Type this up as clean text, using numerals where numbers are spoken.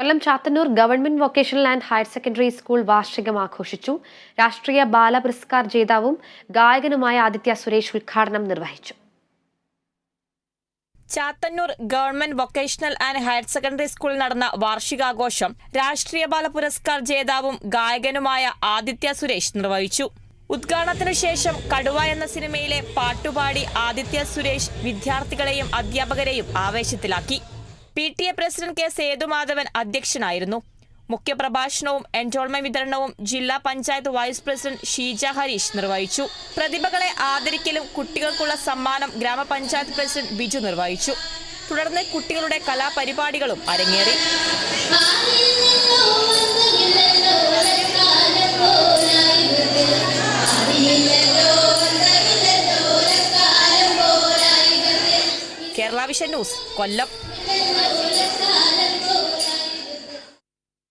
Kollam Chathannoor government vocational and higher secondary school വാർഷികം ആഘോഷിച്ചു. രാഷ്ട്രീയ ബാലപുരസ്കാർ ജേതാവും ഗായകനുമായ ആദിത്യ സുരേഷ് ഉദ്ഘാടനം നിർവഹിച്ചു. Chathannoor government vocational and higher secondary സ്കൂളിൽ നടന്ന വാർഷികാഘോഷം രാഷ്ട്രീയ ബാലപുരസ്കാർ ജേതാവും ഗായകനുമായ ആദിത്യ സുരേഷ് നിർവഹിച്ചു. ഉദ്ഘാടനത്തിനു ശേഷം കടുവ എന്ന സിനിമയിലെ പാട്ടുപാടി ആദിത്യ സുരേഷ് വിദ്യാർത്ഥികളെയും അധ്യാപകരെയും ആവേശത്തിലാക്കി. PTA പ്രസിഡന്റ് കെ സേതുമാധവൻ അധ്യക്ഷനായിരുന്നു. മുഖ്യപ്രഭാഷണവും എൻറോൾമെന്റ് വിതരണവും ജില്ലാ പഞ്ചായത്ത് വൈസ് പ്രസിഡന്റ് ഷീജ ഹരീഷ് നിർവഹിച്ചു. പ്രതിഭകളെ ആദരിക്കലും കുട്ടികൾക്കുള്ള സമ്മാനം ഗ്രാമപഞ്ചായത്ത് പ്രസിഡന്റ് ബിജു നിർവഹിച്ചു. തുടർന്ന് കുട്ടികളുടെ കലാപരിപാടികളും അരങ്ങേറി. കേരള വിഷൻ ന്യൂസ്, കൊല്ലം.